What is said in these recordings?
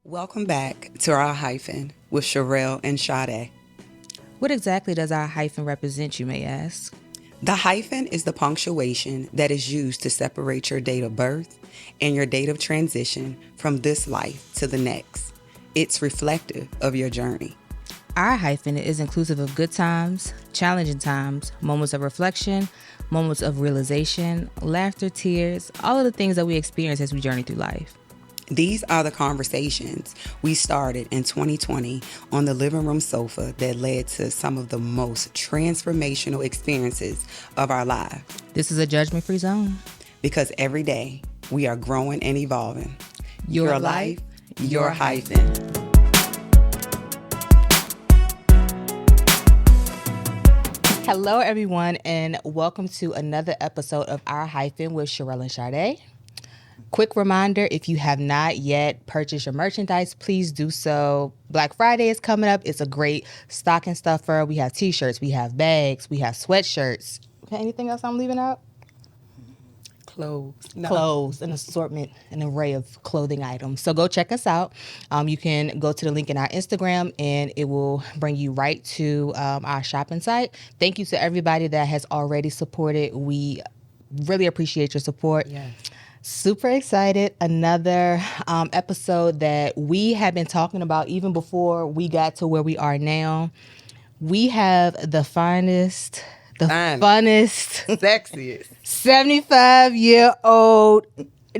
Welcome back to Our Hyphen with Cherelle and Sade. What exactly does our hyphen represent, you may ask? The hyphen is the punctuation that is used to separate your date of birth and your date of transition from this life to the next. It's reflective of your journey. Our hyphen is inclusive of good times, challenging times, moments of reflection, moments of realization, laughter, tears, all of the things that we experience as we journey through life. These are the conversations we started in 2020 on the living room sofa that led to some of the most transformational experiences of our lives. This is a judgment-free zone. Because every day we are growing and evolving. Your life, your hyphen. Hello, everyone, and welcome to another episode of Our Hyphen with Cherelle and Sade. Quick reminder, if you have not yet purchased your merchandise, please do so. Black Friday is coming up. It's a great stocking stuffer. We have t-shirts, we have bags, we have sweatshirts. Okay, anything else I'm leaving out? Clothes. Clothes, an assortment, an array of clothing items. So go check us out. You can go to the link in our Instagram and it will bring you right to our shopping site. Thank you to everybody that has already supported. We really appreciate your support. Yes. Super excited. Another episode that we have been talking about even before we got to where we are now. We have the funnest, Sexiest. 75-year-old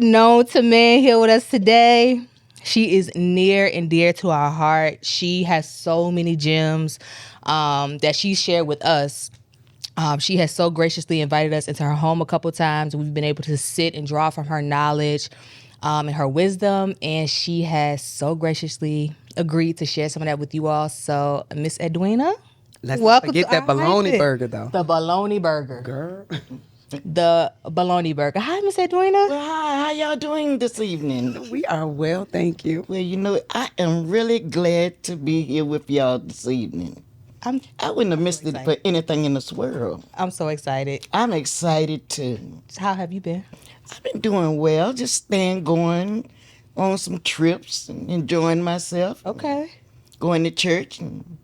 known to man here with us today. She is near and dear to our heart. She has so many gems that she shared with us. She has so graciously invited us into her home a couple times. We've been able to sit and draw from her knowledge and her wisdom, and she has so graciously agreed to share some of that with you all. So, Miss Edwina, Let's welcome get to that Our bologna Hyphen. burger, though. The bologna burger. Girl. The bologna burger. Hi, Miss Edwina. Well, hi, how y'all doing this evening? We are well, thank you. Well, I am really glad to be here with y'all this evening. I wouldn't have missed it for anything in this world. I'm so excited. I'm excited too. How have you been? I've been doing well, just staying going on some trips and enjoying myself. Okay. Going to church and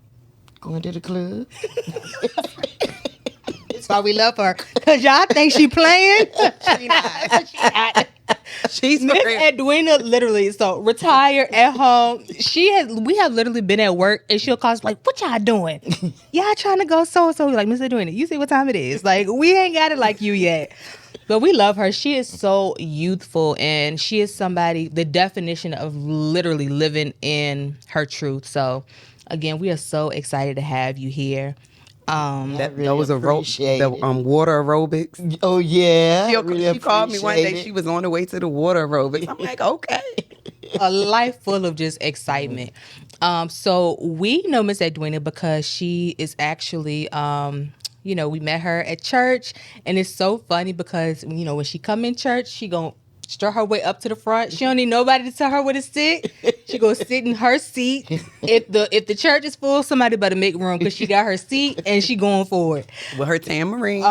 going to the club. That's why we love her. Because y'all think she playing? She not. She not. She's Miss for real. Edwina literally, so retired at home. We have literally been at work and she'll call us like, what y'all doing? Y'all trying to go so-and-so. We're like, Miss Edwina, you see what time it is. Like, we ain't got it like you yet. But we love her. She is so youthful and she is somebody, the definition of literally living in her truth. So again, we are so excited to have you here. That really was appreciate the it. Water aerobics. Oh, yeah. She called me one day. appreciate it. She was on the way to the water aerobics. I'm like, okay. A life full of just excitement. So we know Miss Edwina because she is actually, we met her at church, and it's so funny because, when she come in church, she gonna stir her way up to the front. She don't need nobody to tell her where to sit. She go sit in her seat. If the church is full, somebody better make room because she got her seat and she going for it. With her tamarine.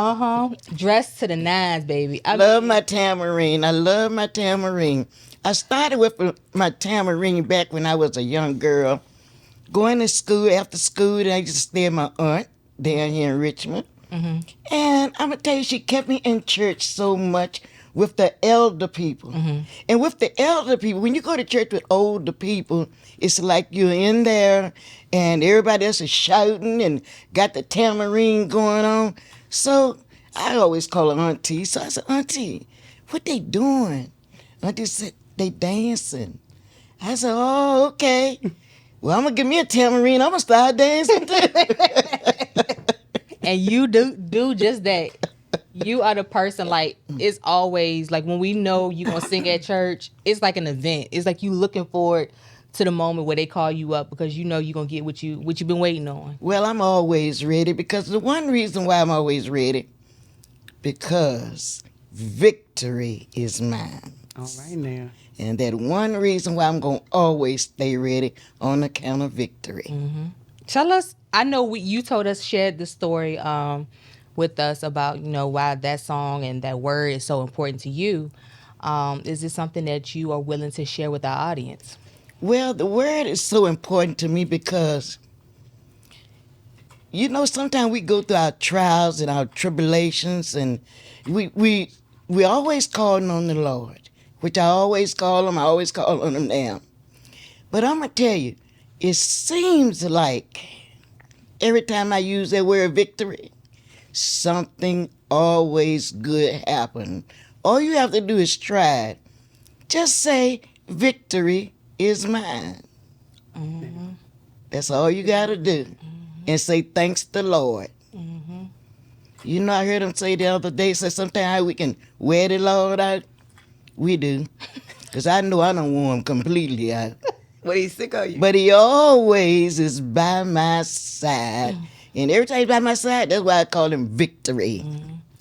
Dressed to the nines, baby. I love my tamarine. I love my tamarine. I started with my tamarine back when I was a young girl. Going to school, after school, I used to stay at my aunt down here in Richmond. Mm-hmm. And I'm going to tell you, she kept me in church so much with the elder people. Mm-hmm. And with the elder people, when you go to church with older people, it's like you're in there and everybody else is shouting and got the tamarine going on. So I always call her auntie. So I said, Auntie, what they doing? Auntie said, they dancing. I said, oh, okay. Well, I'm going to give me a tamarine. I'm going to start dancing too. And you do just that. You are the person, like, it's always, like, when we know you going to sing at church, it's like an event. It's like you looking forward to the moment where they call you up because you know you're going to get what you've been waiting on. Well, I'm always ready because the one reason why I'm always ready, because victory is mine. All right now. And that one reason why I'm going to always stay ready on account of victory. Mm-hmm. Tell us, I know you told us, shared the story with us about, why that song and that word is so important to you. Is this something that you are willing to share with our audience? Well, the word is so important to me because, sometimes we go through our trials and our tribulations, and we always calling on the Lord, which I always call him. I always call on him now. But I'm going to tell you, it seems like every time I use that word victory, something always good happen. All you have to do is try it. Just say, victory is mine. Mm-hmm. That's all you got to do. And say, thanks to the Lord. Mm-hmm. I heard him say the other day, say sometimes we can wear the Lord out. We do. Because I know I don't want him completely out. What, he's sick of you? But he always is by my side. And every time he's by my side, that's why I call him victory.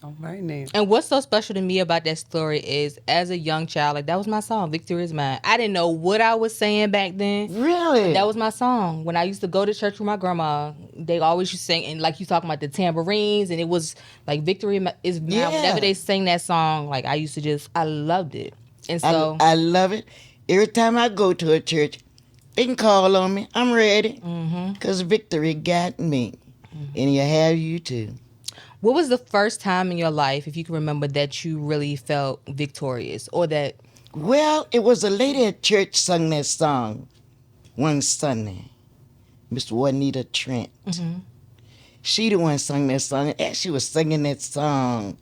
All right, now. And what's so special to me about that story is, as a young child, like, that was my song, Victory is Mine. I didn't know what I was saying back then. Really? But that was my song. When I used to go to church with my grandma, they always used to sing, and like you talking about the tambourines, and it was like Victory is Mine. Yeah. Whenever they sang that song, like, I loved it. And so I love it. Every time I go to a church, they can call on me. I'm ready. Because victory got me. And he'll have you too. what was the first time in your life, if you can remember, that you really felt victorious, or that? Well, it was a lady at church sung that song one Sunday. Miss Juanita Trent. She the one sung that song. And as she was singing that song,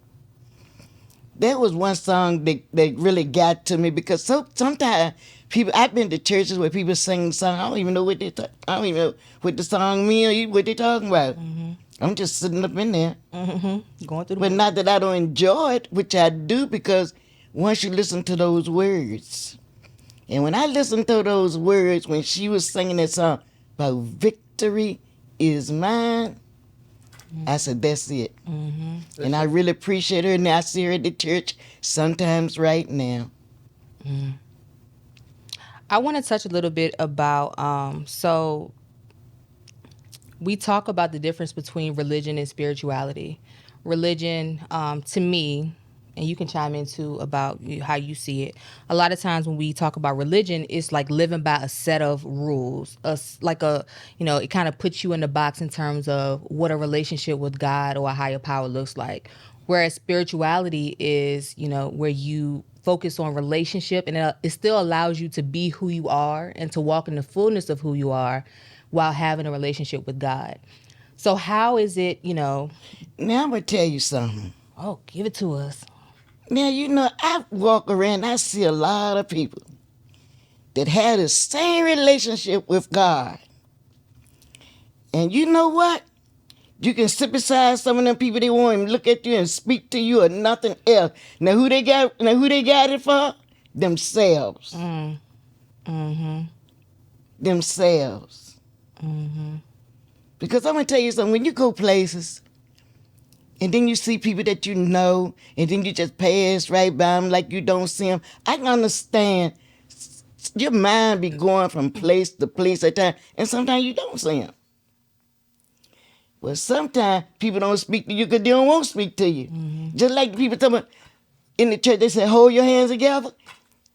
that was one song that really got to me because sometimes people, I've been to churches where people sing the song, I don't even know what I don't even know what the song means or what they talking about. I'm just sitting up in there. Going through the But not that I don't enjoy it, which I do, because once you listen to those words, and when I listened to those words when she was singing that song about victory is mine, I said, that's it. And I really appreciate her, and I see her at the church sometimes right now. I want to touch a little bit about, so we talk about the difference between religion and spirituality. Religion, to me, and you can chime in too about how you see it. A lot of times when we talk about religion, it's like living by a set of rules. It kind of puts you in the box in terms of what a relationship with God or a higher power looks like. Whereas spirituality is, where you focus on relationship, and it still allows you to be who you are and to walk in the fullness of who you are while having a relationship with God. So how is it, Now I'm going to tell you something. Oh, give it to us. Now, I walk around, I see a lot of people that had the same relationship with God. And you know what? You can sit beside some of them people, they won't even look at you and speak to you or nothing else. Now who they got it for? Themselves. Themselves. Because I'm gonna tell you something, when you go places and then you see people that you know and then you just pass right by them like you don't see them, I can understand your mind be going from place to place at time, and sometimes you don't see them. Well, sometimes people don't speak to you because they don't want to speak to you. Just like the people tell me in the church, they say, hold your hands together.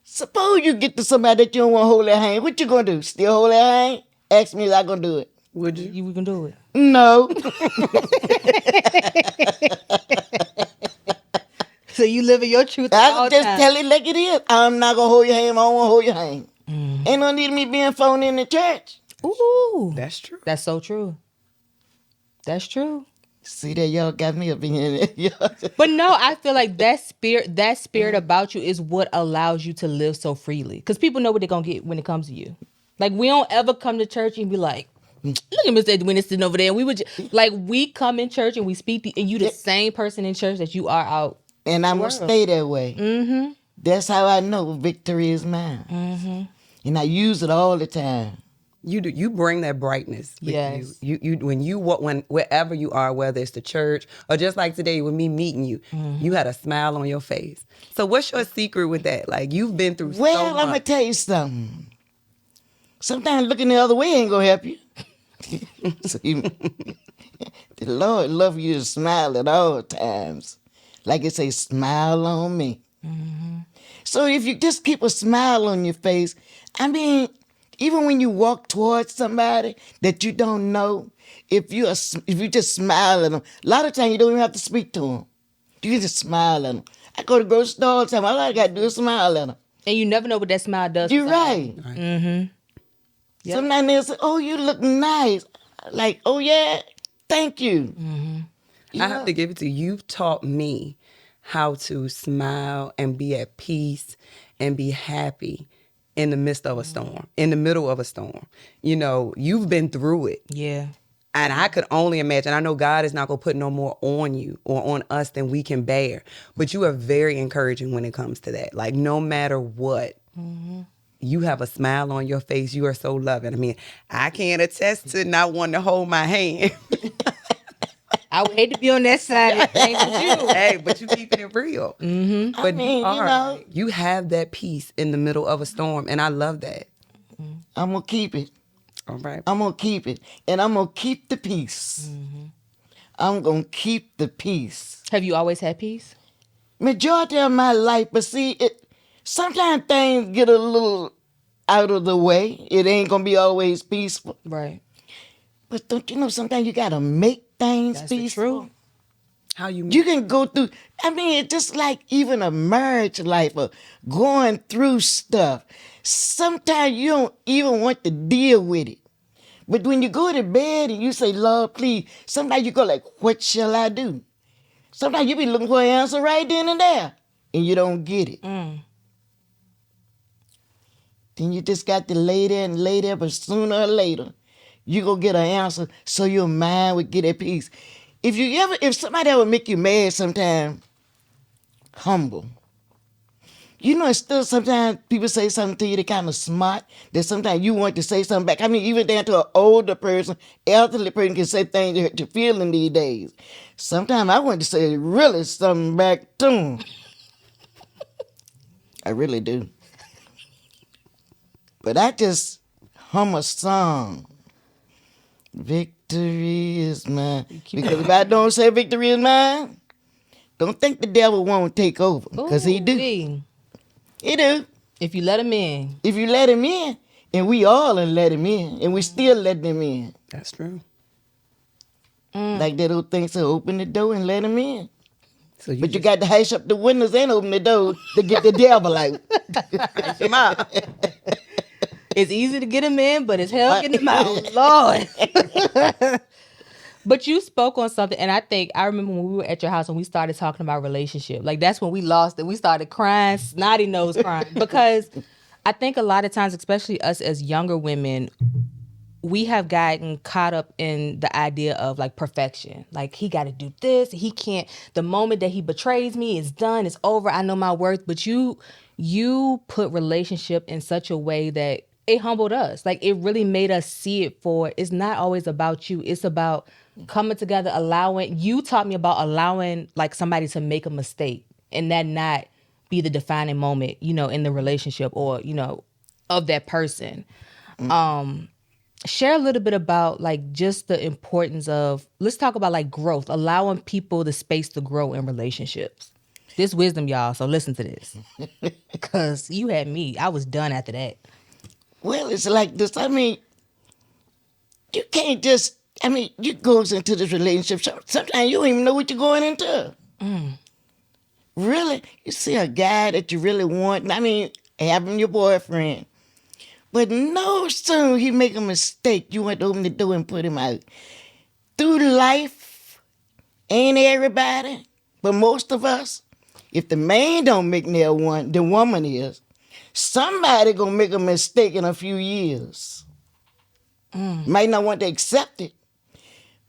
Suppose you get to somebody that you don't want to hold their hand. What you going to do? Still hold their hand? Ask me if I going to do it. Would you? You can do it. No. So you live in your truth at I all just times. tell it like it is. I'm not going to hold your hand if I don't want to hold your hand. Ain't no need of me being phony in the church. Ooh. That's true. That's so true. That's true. See that y'all got me up in here. But no, I feel like that spirit about you is what allows you to live so freely. Because people know what they're going to get when it comes to you. Like, we don't ever come to church and be like, look at Miss Edwina sitting over there. And we come in church and we speak, and you the same person in church that you are out. And I'm going to stay that way. That's how I know victory is mine. And I use it all the time. You do. You bring that brightness with Yes. you. When wherever you are, whether it's the church or just like today with me meeting you, you had a smile on your face. So what's your secret with that? Like, you've been through so Well, I'm much. going to tell you something. Sometimes looking the other way ain't going to help you. The Lord love you to smile at all times. Like it say, smile on me. So if you just keep a smile on your face, I mean, even when you walk towards somebody that you don't know, if you just smile at them, a lot of times you don't even have to speak to them. You can just smile at them. I go to the grocery store all the time. All I got to do is smile at them. And you never know what that smile does. You're right. Mm-hmm. Yep. Sometimes they'll say, "Oh, you look nice." Like, "Oh yeah, thank you." I have to give it to you. You've taught me how to smile and be at peace and be happy in the midst of a storm, in the middle of a storm. You know, you've been through it. Yeah. And I could only imagine. I know God is not going to put no more on you or on us than we can bear. But you are very encouraging when it comes to that. Like, no matter what, you have a smile on your face. You are so loving. I mean, I can't attest to not wanting to hold my hand. I would hate to be on that side of things with you. Hey, but you keeping it real. Mm-hmm. But I mean, you are. You have that peace in the middle of a storm. And I love that. I'm going to keep it. All right. I'm going to keep it. And I'm going to keep the peace. I'm going to keep the peace. Have you always had peace? Majority of my life, but see, sometimes things get a little out of the way. It ain't going to be always peaceful. Right. But don't you know sometimes you got to make things That's the peaceful? truth. How you You can go through, I mean, it's just like even a marriage life or going through stuff. Sometimes you don't even want to deal with it. But when you go to bed and you say, "Lord, please," sometimes you go like, "What shall I do?" Sometimes you be looking for an answer right then and there, and you don't get it. Then you just got to lay there, but sooner or later, you go get an answer so your mind would get at peace. If somebody ever make you mad sometime, humble. You know, it's still sometimes people say something to you that kind of smart, that sometimes you want to say something back. I mean, even down to an older person, elderly person can say things that hurt your feeling these days. Sometimes I want to say really something back to them. I really do. But I just hum a song. Victory is mine. Because if I don't say victory is mine, don't think the devil won't take over. Because he do. Ooh-wee. He do. If you let him in. If you let him in, and we all done let him in, and we still letting him in. That's true. Like that old thing said, open the door and let him in. So But you got to hush up the windows and open the door to get the devil out. hush him out. It's easy to get him in, but it's hell getting him out. Lord. But you spoke on something, and I remember when we were at your house and we started talking about relationship. Like, that's when we lost it. We started crying, snotty nose crying. Because I think a lot of times, especially us as younger women, we have gotten caught up in the idea of like perfection. Like, he got to do this. He can't. The moment that he betrays me, it's done. It's over. I know my worth. But you put relationship in such a way that it humbled us. Like, it really made us see it for, it's not always about you. It's about coming together, you taught me about allowing like somebody to make a mistake and that not be the defining moment, you know, in the relationship or, you know, of that person. Share a little bit about like just the importance of, let's talk about like growth, allowing people the space to grow in relationships. This wisdom, y'all, so listen to this. Because you had me. I was done after that. Well, it's like this. I mean, you can't just, you goes into this relationship. Sometimes you don't even know what you're going into. Really? You see a guy that you really want, having your boyfriend. But no sooner he make a mistake, you want to open the door and put him out. Through life, ain't everybody, but most of us, if the man don't make nail one, the woman is. Somebody gonna make a mistake in a few years. Might not want to accept it.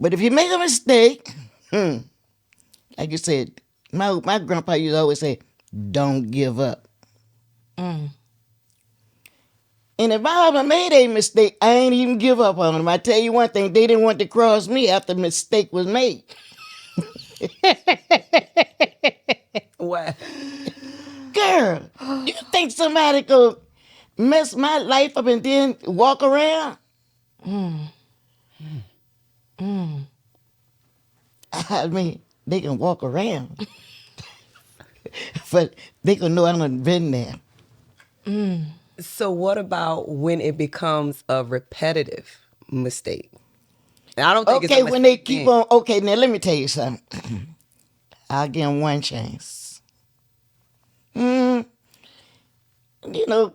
But if you make a mistake, like you said, my grandpa used to always say, don't give up. And if I ever made a mistake, I ain't even give up on them. I tell you one thing, they didn't want to cross me after the mistake was made. What? Girl, you think somebody could mess my life up and then walk around? I mean, they can walk around. But they can know I done been there. So what about when it becomes a repetitive mistake? And I don't think it's a Okay, when they mistake keep then. on. Okay, now let me tell you something. I'll give them one chance. You know,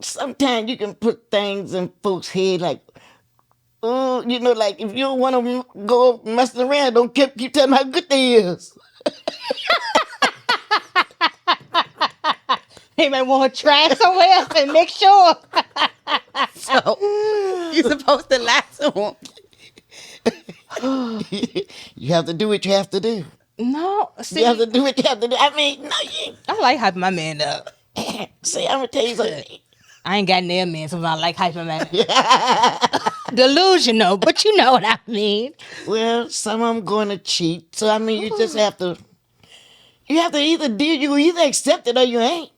sometimes you can put things in folks' head like, oh, you know, like if you don't want to go messing around, don't keep telling them how good they is. They might want to try somewhere else and make sure. So you're supposed to lie to them. You have to do what you have to do. No, You have see, to do what you have to do. I mean, no, you I like hyping my man up. see, I'm gonna tell you something. I ain't got nail man, so I like hyping man. Delusional, but you know what I mean. Well, some of them going to cheat, so I mean, you just have to. You have to either deal. You either accept it or you ain't.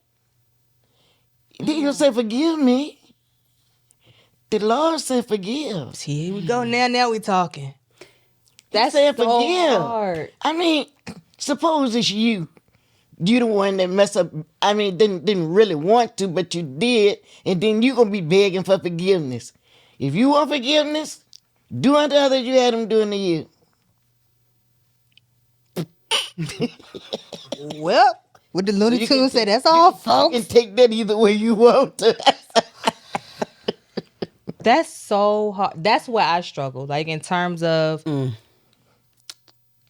Then you say, "Forgive me." The Lord said, "Forgive." See, here we go. Now we talking. That's said so forgive. hard. I mean, suppose it's you. You the one that messed up. I mean, didn't really want to, but you did, and then you gonna be begging for forgiveness. If you want forgiveness, do unto others you had them doing to you. Well, what the Looney you can Tunes say, take- that's all, You folks. can take that either way you want to. That's so hard. That's where I struggle. Like in terms of,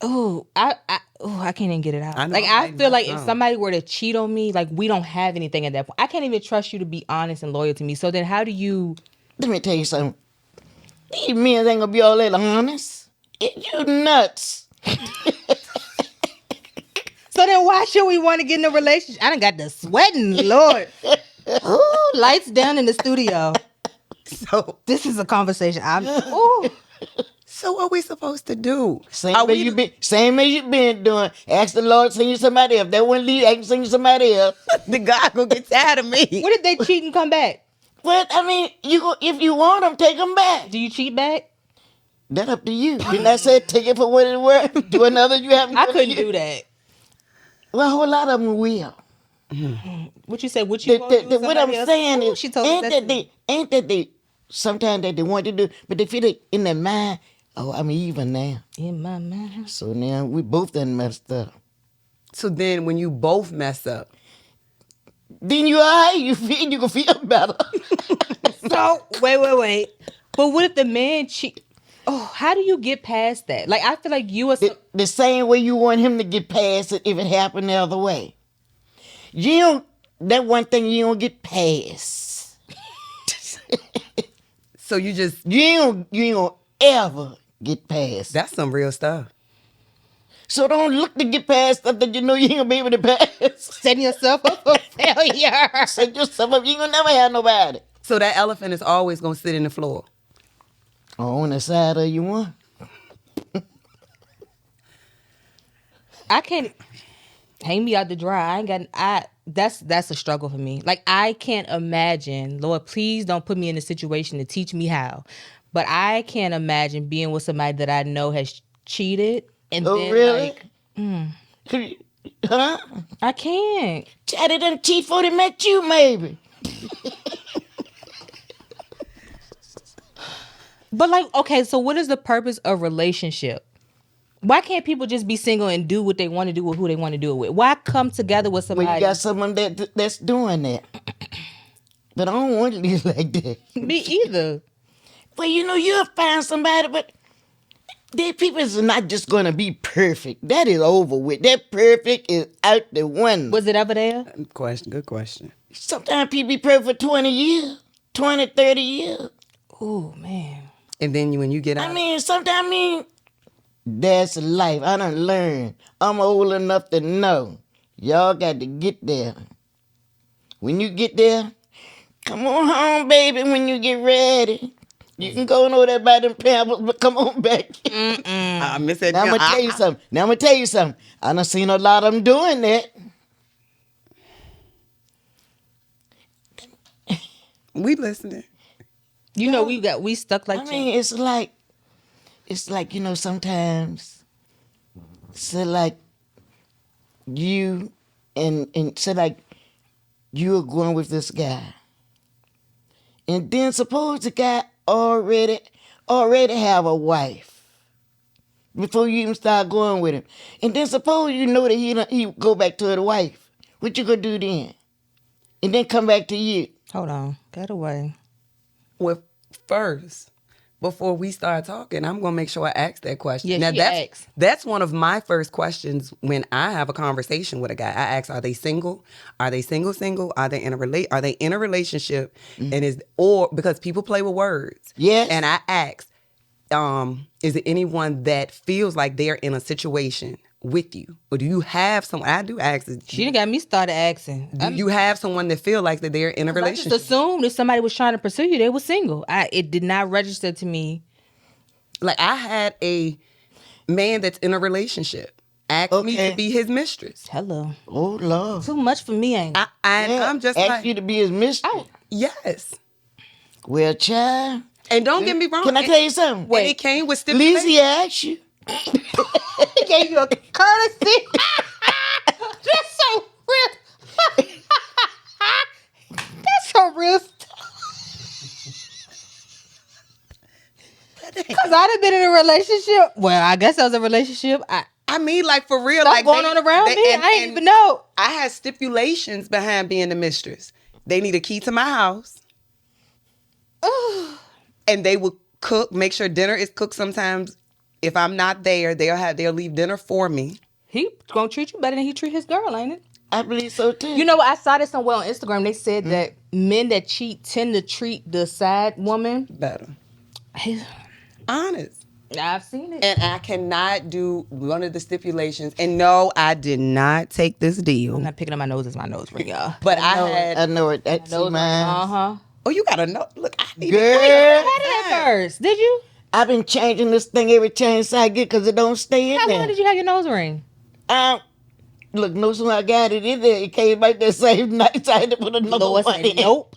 I can't even get it out. I know, Like I'm I writing feel that like if down. somebody were to cheat on me, like we don't have anything at that point. I can't even trust you to be honest and loyal to me. So then, how do you? Let me tell you something. These men ain't gonna be all that honest. You nuts. So then, why should we want to get in a relationship? I done got the sweating, Lord. Ooh, lights down in the studio. So This is a conversation. Ooh. so what we supposed to do? Same Are as we you been doing. Ask the Lord send you somebody else. If they wouldn't leave, ask him send you somebody else. the God gonna get tired of me? What if they cheat and come back? But I mean, if you want them, take them back. Do you cheat back? That up to you. Didn't I say take it for what it worth? Do another you haven't. I couldn't do that. Well, a whole lot of them will. What you said? What you gonna do? With What I'm somebody else? saying Ooh, is, she told us that. ain't that they sometimes that they want to do, but they feel it in their mind. Oh, I'm even now. In my mind. So now we both done messed up. So then when you both mess up, Then you alright. You can feel better. So wait. But what if the man cheat? Oh, how do you get past that? Like I feel like you are. The same way you want him to get past it if it happened the other way. You don't. That one thing you don't get past. so you just You ain't gonna ever get past. that's some real stuff. So don't look to get past stuff that you know you ain't gonna be able to pass. Setting yourself up for failure. Set yourself up. You ain't gonna never have nobody. So that elephant is always gonna sit in the floor. On the side of you one. I can't hang me out to dry. That's a struggle for me. Like I can't imagine, Lord, please don't put me in a situation to teach me how. But I can't imagine being with somebody that I know has cheated and Oh, then really? Huh? I can't. Chatty done cheat before they met you, maybe. But like, okay, so what is the purpose of relationship? Why can't people just be single and do what they want to do with who they want to do it with? Why come together with somebody? Well, you got someone that's doing that. But I don't want to live like that. Me either. Well, you know, you'll find somebody, but their people is not just going to be perfect. That is over with. That perfect is out the window. Was it ever there? Good question. Sometimes people be perfect for 20 years, 20, 30 years. Oh, man. And then when you get out, Sometimes, that's life. I done learned. I'm old enough to know. Y'all got to get there. When you get there, come on home, baby, when you get ready. You can go and know that by them pampers, but come on back. I miss that. Now I'm gonna tell you something. I done seen a lot of them doing that. We listening. You know, we stuck like It's like, you know, sometimes, say like you and say like you are going with this guy And then suppose the guy already have a wife before you even start going with him. And then suppose you know that he go back to the wife. What you gonna do then? And then come back to you. Hold on. Get away. Well, first, before we start talking, I'm gonna make sure I ask that question. Yeah, now she that's asks. that's one of my first questions when I have a conversation with a guy. I ask, are they single? Are they single? Are they in a relationship? And because people play with words. Yes. And I ask, is it anyone that feels like they're in a situation with you? Or do you have someone? I do ask. She done got me started asking. Do you have someone that feel like that they're in a I relationship? just assumed if somebody was trying to pursue you, they were single. It did not register to me. Like, I had a man that's in a relationship ask me to be his mistress. Hello. Oh Lord. Too much for me, ain't it? I'm just ask like, you to be his mistress. yes. Well, child. And don't get me wrong. Can I tell you something? And it came with stipulations. Lizzie asked you. He gave you a courtesy. That's so real. That's so real. Because I'd have been in a relationship. Well, I guess that was a relationship. I mean, like, for real. Stuff Like, going on around me. I didn't even know. I had stipulations behind being the mistress. They need a key to my house. And they would cook, make sure dinner is cooked sometimes. If I'm not there, they'll leave dinner for me. He gonna treat you better than he treat his girl, ain't it? I believe so too. You know what? I saw this somewhere on Instagram. They said that men that cheat tend to treat the side woman Better. Honest. I've seen it. And I cannot do one of the stipulations. And no, I did not take this deal. I'm not picking up my nose as my nose ring, y'all. But I know it. That's mine. Uh-huh. Oh, you gotta know. Look, I need Girl. You had it at first, did you? I've been changing this thing every chance I get because it don't stay in How there. long did you have your nose ring? Look, no sooner I got it in there, it came back that same night. So I had to put another Lord one said, in. nope.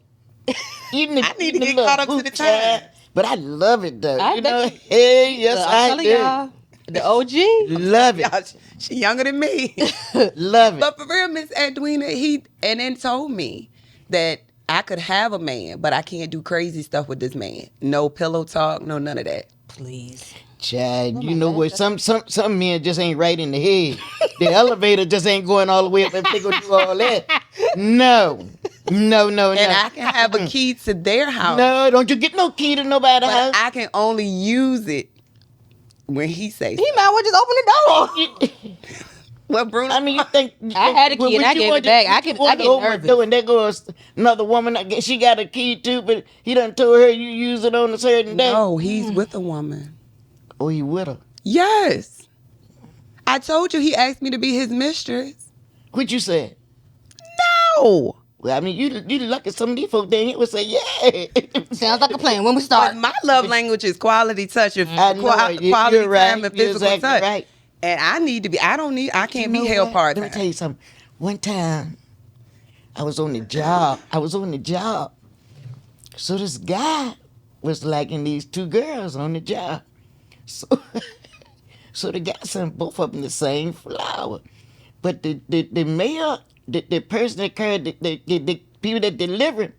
I need to get caught up to the time. But I love it though. I you bet know, you- hey, yes I'm I telling do. y'all, the OG. Love it. Y'all, she younger than me. Love it. But for real, Miss Edwina, he then told me that I could have a man, but I can't do crazy stuff with this man. No pillow talk, no none of that. Please. Child, you know what? Some men just ain't right in the head. The elevator just ain't going all the way up if they gonna do all that. No. And I can have a key to their house. No, don't you get no key to nobody's But house. I can only use it when he says. He might well just open the door. Well, Bruno, I mean, you think I had a key and I gave it back. I get nervous. And there goes another woman. She got a key too, but he done told her you use it on a certain day. no, he's with a woman. Oh, he with her. Yes. I told you he asked me to be his mistress. What you said? No. Well, I mean, you lucky some of these folks down here would say, yeah. Sounds like a plan. When we start. But my love language is quality touch and I know quality you're right. time and You're physical exactly touch. right. And I can't be You know held what? part Let me tell you something. One time, I was on the job. So this guy was liking these two girls on the job. So the guy sent both of them the same flower. But the mail, the person that carried, the people that delivered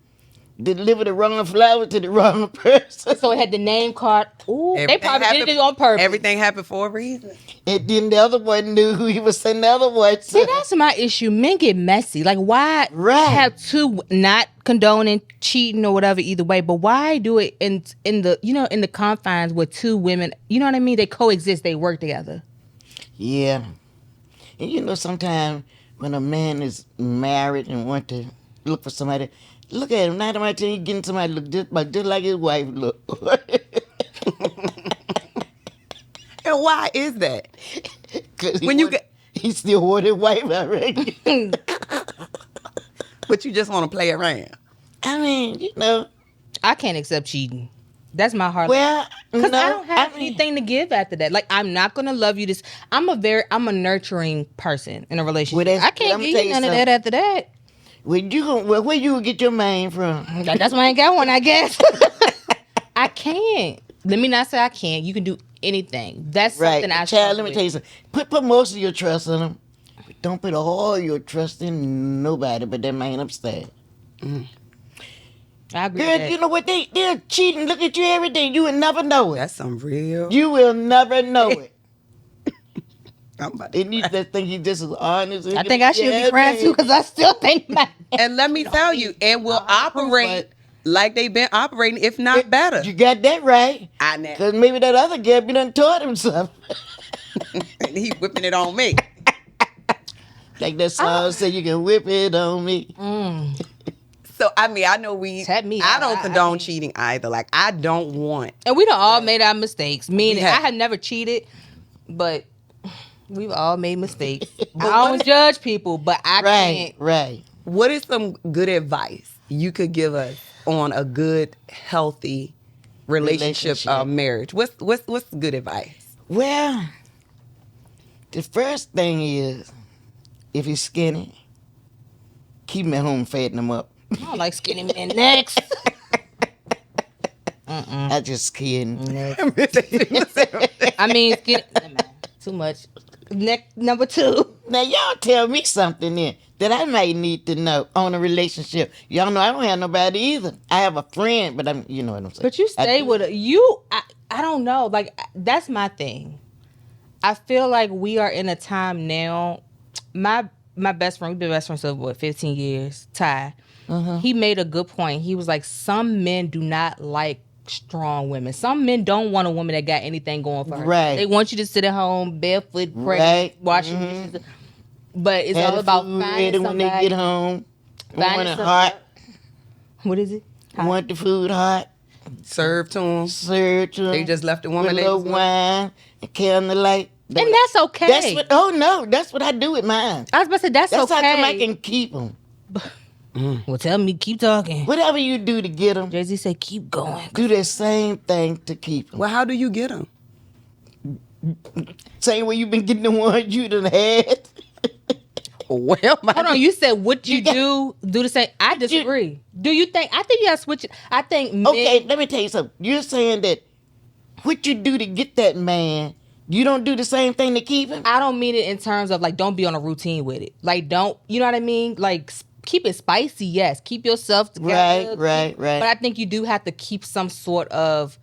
the wrong flower to the wrong person. So it had the name card. Ooh, they Everything probably happened- did it on purpose. Everything happened for a reason. And then the other one knew who he was sending the other one to. See, that's my issue. Men get messy. Like, why Right. have two, not condoning cheating or whatever either way, but why do it in the confines with two women? You know what I mean? They coexist. They work together. Yeah. And you know, sometimes when a man is married and want to look for somebody, look at him. 9 out of 10, he's getting somebody look just like his wife look. And why is that? When he still want his wife, I reckon. But you just want to play around. I mean, you know. I can't accept cheating. That's my heart. Well, Because no, I don't have anything to give after that. Like, I'm not gonna love you. I'm a nurturing person in a relationship. Well, I can't give you none of that after that. Where you gonna get your man from? That's why I ain't got one, I guess. I can't. Let me not say I can't. You can do anything. That's Right, something I child. struggle Let me with. tell you something. Put most of your trust in him. But don't put all your trust in nobody but that man upstairs. I agree Girl, with that. you know what? They're cheating. Look at you every day. You will never know it. That's some real. You will never know it. I'm about to And you just think you just as honest. I think I should be crying too because I still think my And let me tell you, it will operate like they've been operating, if not better. You got that right. I know. Because maybe that other guy be done taught himself. And he whipping it on me. Like that song said, you can whip it on me. So I mean, I know we. Tap me I out. don't I condone can't. cheating either. Like I don't want. And we done all made our mistakes. Meaning, have. I have never cheated, but we've all made mistakes. I don't judge people, but I can't. Right. What is some good advice you could give us on a good, healthy relationship. Marriage? What's good advice? Well, the first thing is, if he's skinny, keep him at home, fatten him up. I don't like skinny men. Next. I just kidding. I mean, skinny. Too much. Next, number 2. Now y'all tell me something then that I might need to know on a relationship. Y'all know I don't have nobody either. I have a friend, but you know what I'm saying. But you stay with I don't know. Like, that's my thing. I feel like we are in a time now. My best friend, we've been best friends for what, 15 years, Ty. He made a good point. He was like, some men do not like strong women. Some men don't want a woman that got anything going for her. Right. They want you to sit at home barefoot, pray, washing dishes. But it's all about finding somebody. When they get home, want it hot. What is it? Hot. Want the food hot. Serve to them. Serve to them. They just left the woman. With a little wine and candlelight. And that's okay. That's what I do with mine. I was about to say, that's okay. That's how come I can keep them. Well, tell me, keep talking. Whatever you do to get them, Jay-Z said, keep going. do the same thing to keep them. Well, how do you get them? Same way you've been getting the ones you done had. Well, hold on. You said what you do the same. I disagree. Do you think? I think you gotta switch it. I think. Okay, let me tell you something. You're saying that what you do to get that man, you don't do the same thing to keep him? I don't mean it in terms of like, don't be on a routine with it. Like, don't, you know what I mean? Like, keep it spicy, yes. Keep yourself together. Right. But I think you do have to keep some sort of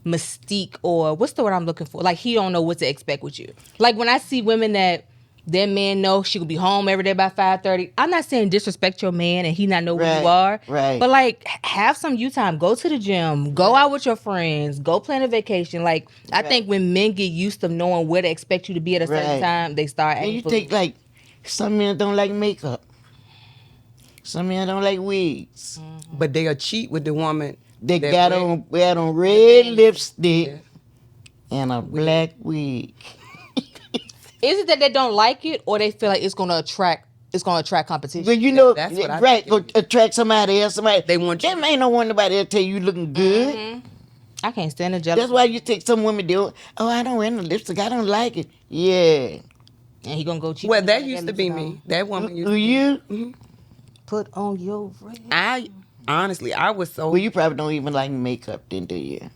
mystique, or what's the word I'm looking for? Like, he don't know what to expect with you. Like, when I see women that their man know she will be home every day by 5:30, I'm not saying disrespect your man and he not know who you are. Right. But like, have some you time. Go to the gym. Go out with your friends. Go plan a vacation. Like, I think when men get used to knowing where to expect you to be at a certain time, they start acting. And you think, like, some men don't like makeup. Some men don't like wigs. But they'll cheat with the woman. They got on red lipstick and a black wig. Is it that they don't like it, or they feel like it's gonna attract competition? But you know, That's what I right? Go attract somebody else. They want you. That man don't want nobody else tell you looking good. I can't stand the jealousy. That's why you take some women do. Oh, I don't wear no lipstick. I don't like it. Yeah. And he gonna go cheat. Well, that used to be me. That woman used to be you? Put on your ring. I honestly, I was so. Well, you probably don't even like makeup, then, do you?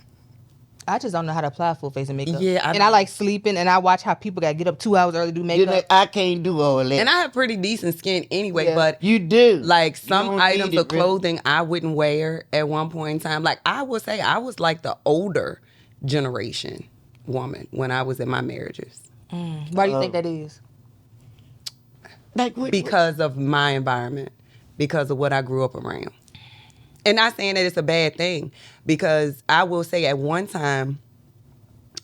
I just don't know how to apply full face and makeup. Yeah, I like sleeping, and I watch how people got to get up 2 hours early to do makeup. You know, I can't do all that. And I have pretty decent skin anyway, Yeah, but you do. like You some don't items need of it, really. clothing I wouldn't wear at one point in time. Like I would say I was like the older generation woman when I was in my marriages. Why do you think that is? Like what, Because of my environment, because of what I grew up around. And not saying that it's a bad thing, because I will say at one time,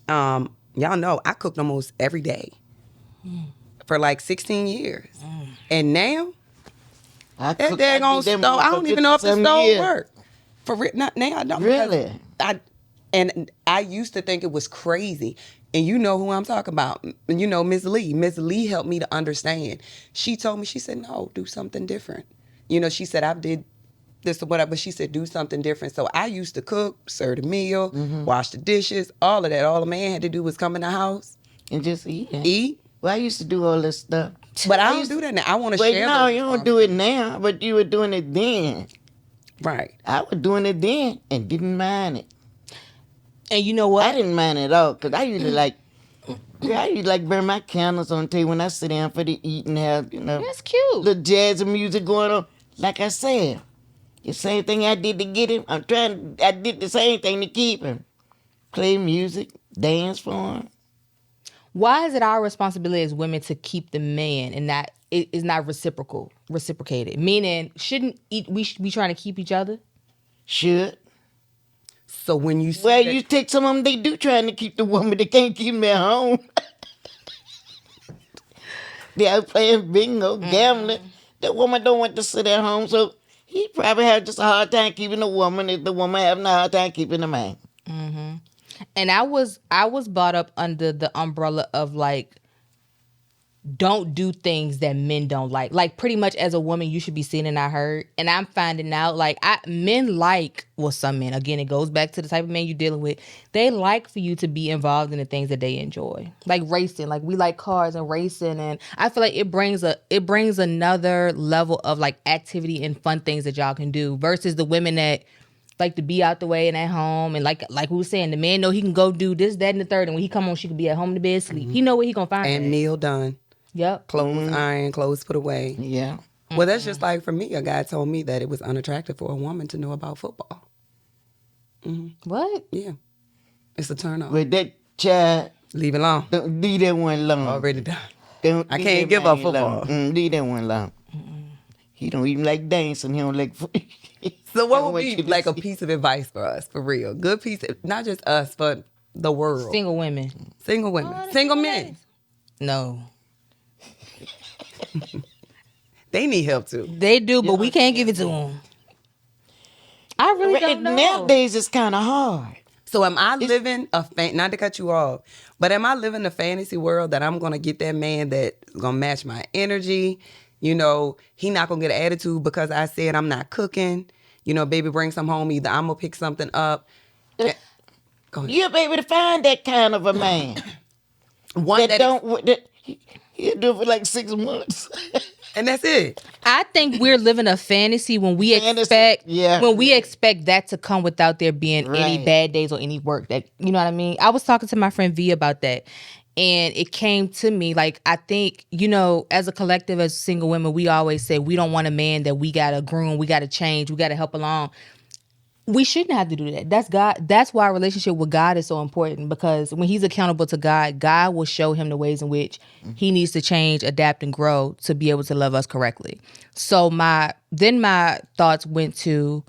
y'all know I cooked almost every day for like 16 years. And now, that daggone stove, I don't even know if the stove works. For real, not now I don't. Really? I used to think it was crazy. And you know who I'm talking about. You know, Ms. Lee. Ms. Lee helped me to understand. She told me, she said, no, do something different. You know, she said, I did this or whatever, but she said, do something different. So I used to cook, serve the meal, wash the dishes, all of that. All the man had to do was come in the house. And just eat. Eat. Well, I used to do all this stuff. But I don't do that now. I want to share. No, you don't do it now, but you were doing it then. Right. I was doing it then and didn't mind it. And you know what? I didn't mind it at all, because I usually like burn my candles on the table when I sit down for the eat and have, That's cute. little jazz music going on. Like I said, The same thing I did to get him, I did the same thing to keep him. Play music, dance for him. Why is it our responsibility as women to keep the man and not it is not reciprocated? Meaning, shouldn't we be trying to keep each other? Should. So when you Well, you take some of them, they do trying to keep the woman. They can't keep them at home. They out playing bingo, gambling. The woman don't want to sit at home, so he probably have just a hard time keeping the woman if the woman having a hard time keeping the man. And I was brought up under the umbrella of like, don't do things that men don't like. Like pretty much as a woman, you should be seen and not heard. And I'm finding out like men like, well, some men, again, it goes back to the type of man you're dealing with. They like for you to be involved in the things that they enjoy. Like racing, like we like cars and racing. And I feel like it brings another level of like activity and fun things that y'all can do versus the women that like to be out the way and at home. And like we were saying, the man know he can go do this, that, and the third. And when he come home, she can be at home to bed, sleep. He know what he gonna find. and meal done. Yep. Clothes ironed, clothes put away. Yeah. Well, that's just like for me. A guy told me that it was unattractive for a woman to know about football. What? Yeah. It's a turn off. But that child, Leave it alone. don't leave that one alone. Already done. Don't I leave can't that give man up football. alone. Leave that one alone. He don't even like dancing. He don't like. So I what want would you be to like a see. piece of advice for us, for real? Good piece, not just us, but the world. Single women. Single women. Oh, Single that's men. nice. No. They need help too. They do, but we can't give it to them. I really don't know. Nowadays, it's kind of hard. So am I living not to cut you off, but am I living a fantasy world that I'm going to get that man that's going to match my energy? You know, he not going to get an attitude because I said I'm not cooking. You know, baby, bring some home. Either I'm going to pick something up. Go ahead. You'll be able to find that kind of a man. One that He'll do it for like 6 months. and that's it. I think we're living a fantasy when we Fantasy, expect that to come without there being any Right. bad days or any work. That you know what I mean? I was talking to my friend V about that. And it came to me like, I think, you know, as a collective, as single women, we always say we don't want a man that we got to groom, we got to change, we got to help along. We shouldn't have to do that. That's God. That's why our relationship with God is so important, because when he's accountable to God, God will show him the ways in which he needs to change, adapt, and grow to be able to love us correctly. So my thoughts went to,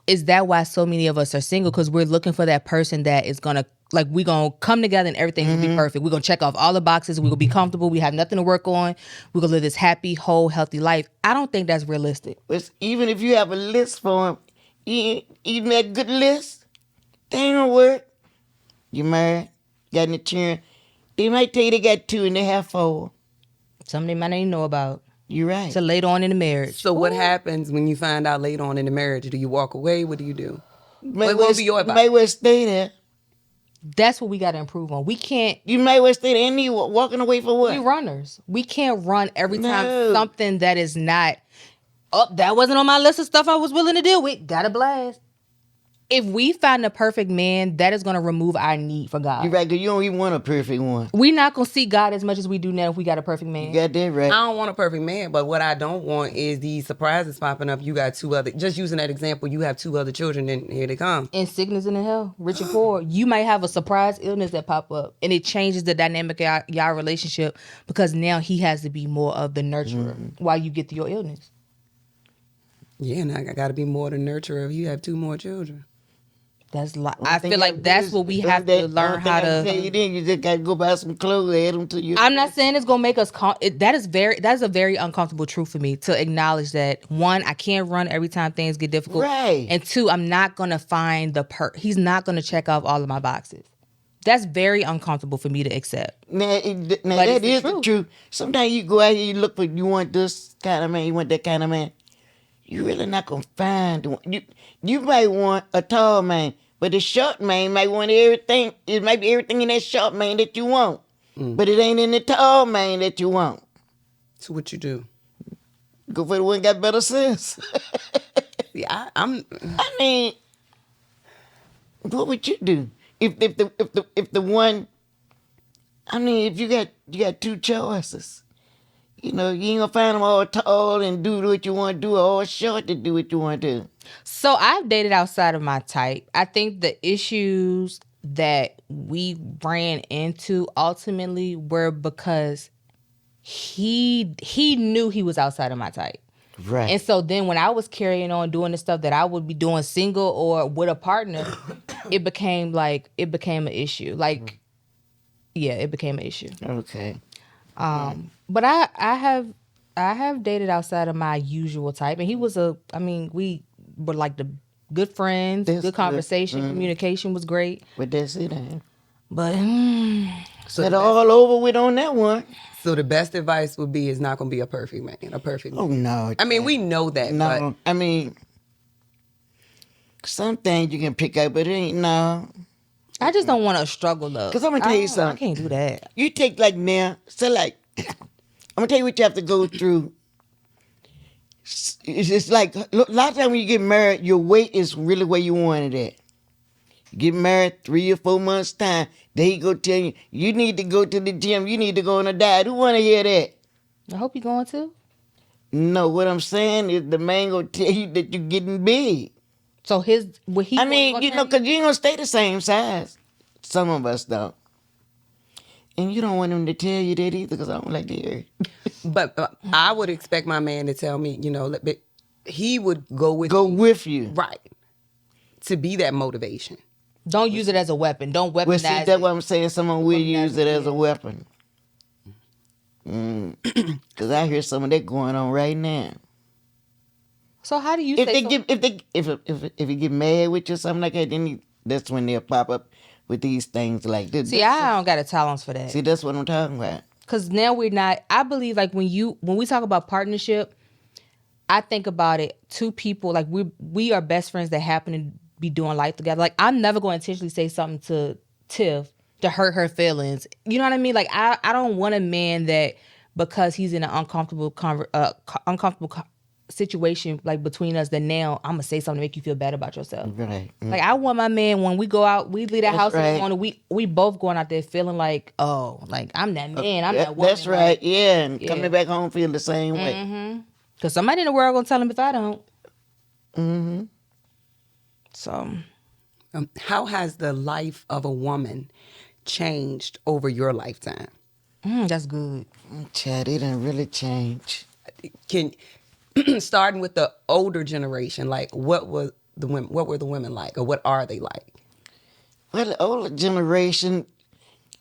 is that why so many of us are single? Because we're looking for that person that is going to, like, we're going to come together and everything will be perfect. We're going to check off all the boxes. We're going to be comfortable. We have nothing to work on. We're going to live this happy, whole, healthy life. I don't think that's realistic. Even if you have a list for him, even that good list, they ain't gonna work. You married, got any children. They might tell you they got 2 and they have 4. Something they might not even know about. You're right. So later on in the marriage. So what happens when you find out later on in the marriage? Do you walk away? What do you do? May what would be your advice? May well stay there. That's what we got to improve on. We can't. You may well stay there. And you walking away for what? We runners. We can't run every time No. something that is not. Oh, that wasn't on my list of stuff I was willing to deal with. Got a blast. If we find the perfect man, that is going to remove our need for God. You're right, 'cause you don't even want a perfect one. We're not going to see God as much as we do now if we got a perfect man. You got that right. I don't want a perfect man, but what I don't want is these surprises popping up. You got 2 other, just using that example, you have 2 other children and here they come. In sickness and in health, rich and poor, you might have a surprise illness that pop up, and it changes the dynamic of y'all relationship, because now he has to be more of the nurturer while you get through your illness. Yeah, and I got to be more the nurturer if you have 2 more children. That's I feel like that's what we have to learn how to. You just got to go buy some clothes, add them to you. I'm not saying it's gonna make us. That is a very uncomfortable truth for me to acknowledge that. 1, I can't run every time things get difficult. Right. And 2, I'm not gonna find he's not gonna check off all of my boxes. That's very uncomfortable for me to accept. Now But that it's the is the truth. truth. Sometimes you go out here, you look for, you want this kind of man, you want that kind of man. You really not gonna find the one. You might want a tall man, but the short man might want everything. It might be everything in that short man that you want, but it ain't in the tall man that you want. So what you do? Go for the one got better sense. Yeah, I mean, what would you do if the one? I mean, if you got 2 choices, You know, you ain't gonna find them all tall and do what you want to do, or all short to do what you want to do. So I've dated outside of my type. I think the issues that we ran into ultimately were because he knew he was outside of my type. Right. And so then when I was carrying on doing the stuff that I would be doing single or with a partner, it became an issue. Like, yeah, it became an issue. Okay. But I have dated outside of my usual type, and he was we were like the good friends, That's good conversation, good. communication was great. But that's it, ain't. But So That the, all over with on that one. so the best advice would be, it's not going to be a perfect man, a perfect man. Oh no. I mean, we know that, but No, I mean, some things you can pick up, but it ain't no. I just don't want to struggle though. 'Cause I'ma tell you something. I can't do that. You take like now, so like, I'm gonna tell you what you have to go through. It's like a lot of times when you get married, your weight is really where you want it at. You get married 3 or 4 months time, they go tell you you need to go to the gym, you need to go on a diet. Who want to hear that? I hope you're going to. No, what I'm saying is the man gonna tell you that you're getting big. So I mean, you know, 'cause you ain't gonna stay the same size. Some of us don't. And you don't want him to tell you that either, because I don't like to hear it. but I would expect my man to tell me, he would go with Go me, with you. right, to be that motivation. Don't use it as a weapon. Don't weaponize Well, see, that's it. what I'm saying. Someone will use it as a weapon. Because I hear some of that going on right now. So how do you If say if he get mad with you or something like that, then that's when they'll pop up with these things like this. See, I don't got a tolerance for that. See, that's what I'm talking about. Because now we're not, I believe like when we talk about partnership, I think about it, two people, like we are best friends that happen to be doing life together. Like I'm never going to intentionally say something to Tiff to hurt her feelings. You know what I mean? Like I don't want a man that because he's in an uncomfortable situation like between us that now I'm gonna say something to make you feel bad about yourself. Right. Like I want my man when we go out, we leave that That's house in right. the morning, we both going out there feeling like, oh, like I'm that man, I'm that woman. That's right. Like, Yeah, and yeah. coming back home feel the same way. Mm-hmm. Cause somebody in the world gonna tell him if I don't. Mm-hmm. So How has the life of a woman changed over your lifetime? that's good. Chad, it done really changed. Can starting with the older generation, like what were the women like, or what are they like? Well, the older generation,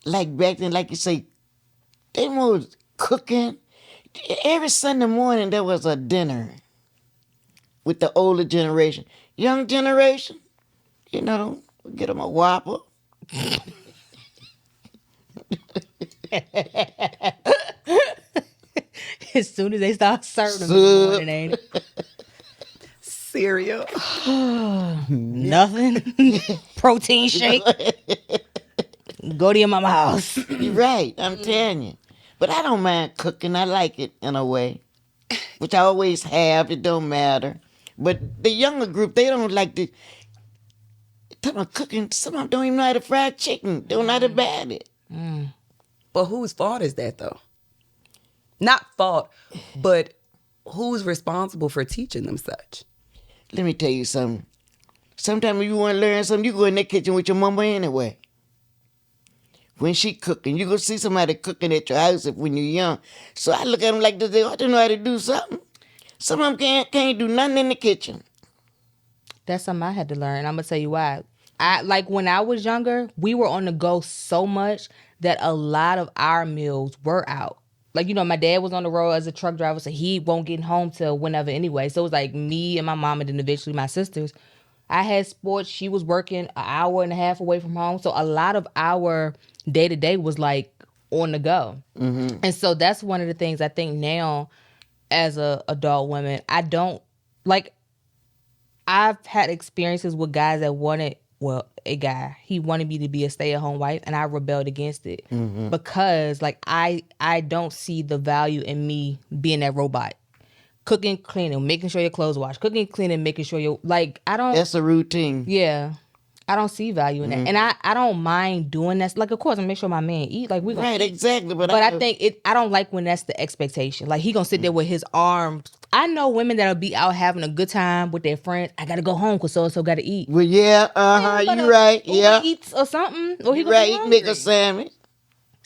like back then, like you say, they was cooking. Every Sunday morning there was a dinner with the older generation. Young generation, you know, get them a Whopper. As soon as they start serving them in the morning, ain't it? Cereal. Nothing. Protein shake. Go to your mama house. You're right, I'm telling you. But I don't mind cooking. I like it in a way, which I always have. It don't matter. But the younger group, they don't like to. Talking about cooking, some of them don't even know how to fry chicken. Don't know how to bat it. But whose fault is that though? Not fault, but who's responsible for teaching them such? Let me tell you something. Sometimes when you want to learn something, you go in that kitchen with your mama anyway. When she cooking, you go see somebody cooking at your house when you're young. So I look at them like this, they ought to know how to do something. Some of them can't do nothing in the kitchen. That's something I had to learn. I'm gonna tell you why. Like when I was younger, we were on the go so much that a lot of our meals were out. Like, you know, my dad was on the road as a truck driver, so he won't get home till whenever anyway. So it was like me and my mom and then eventually my sisters. I had sports. She was working an hour and a half away from home. So a lot of our day-to-day was like on the go. Mm-hmm. And so that's one of the things I think now as a adult woman, I don't, like, I've had experiences with guys that wanted, well, a guy, he wanted me to be a stay-at-home wife, and I rebelled against it because, like, I don't see the value in me being that robot. Cooking, cleaning, making sure your clothes washed. Cooking, cleaning, making sure you're, like, I don't. That's a routine. Yeah. I don't see value in that. And I don't mind doing that. Like, of course, I make sure my man eat. Like, we gonna Right, eat. exactly. But I think I don't like when that's the expectation. Like, he gonna sit there with his arms. I know women that'll be out having a good time with their friends. I gotta go home because so-and-so gotta eat. Well, yeah, you right, yeah. Eats or something, or he You gonna right, be he hungry. make a sandwich.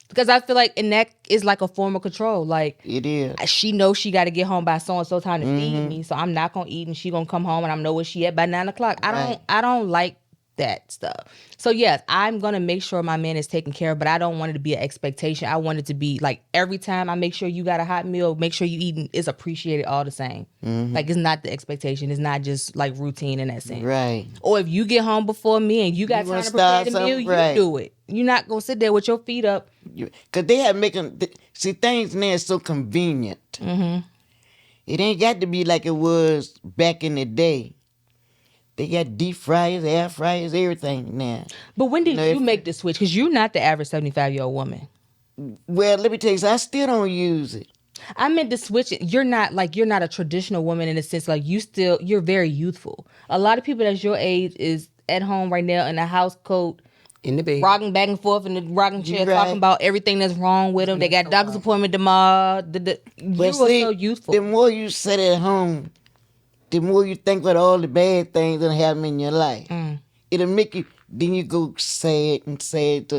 Because I feel like, and that is like a form of control. Like, It is. she knows she got to get home by so and so time to feed me, so I'm not gonna eat, and she gonna come home, and I know where she at by 9 o'clock. I don't like that stuff. So yes, I'm gonna make sure my man is taken care of, but I don't want it to be an expectation. I want it to be like every time I make sure you got a hot meal, make sure you eating is appreciated all the same. Like, it's not the expectation. It's not just like routine in that sense. Right. Or if you get home before me and you got time to prepare the meal, you do it. You're not gonna sit there with your feet up. Because they have see, things now is so convenient. It ain't got to be like it was back in the day. They got deep fryers, air fryers, everything now. But when did you make the switch? Because you're not the average 75-year-old woman. Well, let me tell you, I still don't use it. I meant to switch it. You're not a traditional woman in the sense, like, you're very youthful. A lot of people that's your age is at home right now in a house coat, in the bed, rocking back and forth in the rocking chair, talking about everything that's wrong with them. They got doctor's appointment tomorrow. You are so youthful. The more you sit at home, the more you think about all the bad things that happen in your life. It'll make you, then you go sad and sad.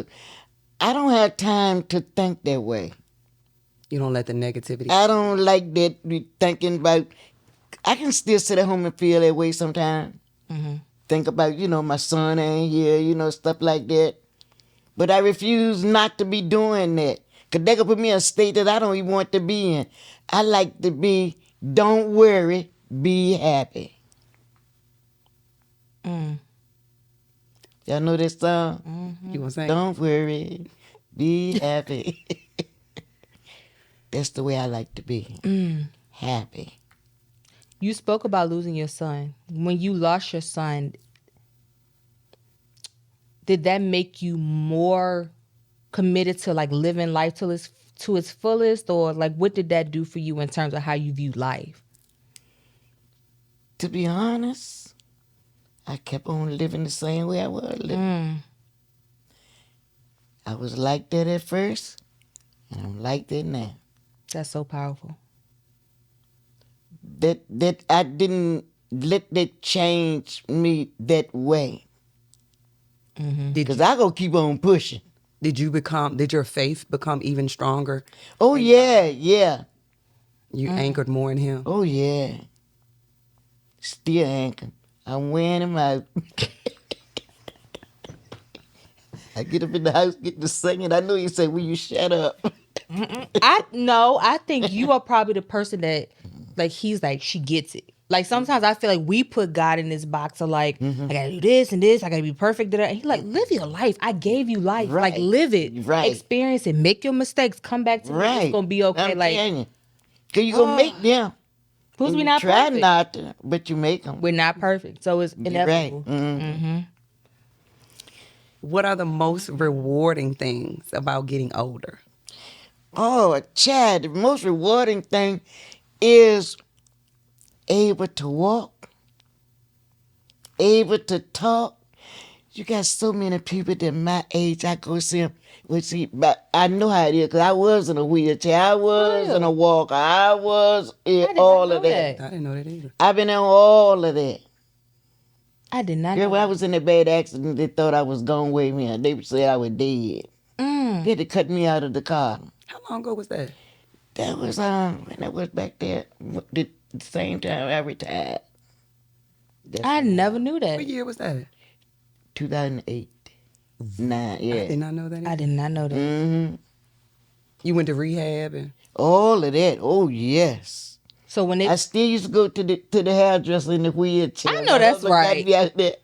I don't have time to think that way. You don't let the negativity. I don't like that thinking about. I can still sit at home and feel that way sometimes. Think about, my son ain't here, stuff like that. But I refuse not to be doing that. Because they can put me in a state that I don't even want to be in. I like to be, don't worry, be happy. Y'all know this song? You want to sing? Don't worry, be happy. That's the way I like to be. Happy. You spoke about losing your son. When you lost your son, did that make you more committed to like living life to its fullest, or like what did that do for you in terms of how you view life? To be honest, I kept on living the same way I was living. I was like that at first, and I'm like that now. That's so powerful. That I didn't let that change me that way. Because I go keep on pushing. Did your faith become even stronger? Oh, yeah. You anchored more in him? Oh, yeah. Still anchored. I'm wearing him out. I get up in the house, get to singing. I know you say, will you shut up? I think you are probably the person that, like, he's like, she gets it. Like, sometimes I feel like we put God in this box of like, I gotta do this and this, I gotta be perfect. And he's like, live your life. I gave you life. Right. Like, live it. Right. Experience it. Make your mistakes. Come back to me. It's gonna be okay. I'm like, telling you. Because you're gonna make them. who's we not try perfect? not to, but you make them. We're not perfect. So it's inevitable. Right. What are the most rewarding things about getting older? Oh, Chad, the most rewarding thing is able to walk, able to talk. You got so many people that my age, I go see them. But I know how it is because I was in a wheelchair. I was in a walker. I was in all of that. I didn't know that either. I've been in all of that. I did not Girl, know when I that. was in a bad accident, they thought I was gone with me. They said I was dead. They had to cut me out of the car. How long ago was that? That was when I was back there the same time I retired. I never knew that. What year was that? 2008. 9, yeah. I did not know that either. I did not know that. You went to rehab and All of that. Oh, yes. So when I still used to go to the hairdresser in the wheelchair. I know that's right. Me out there.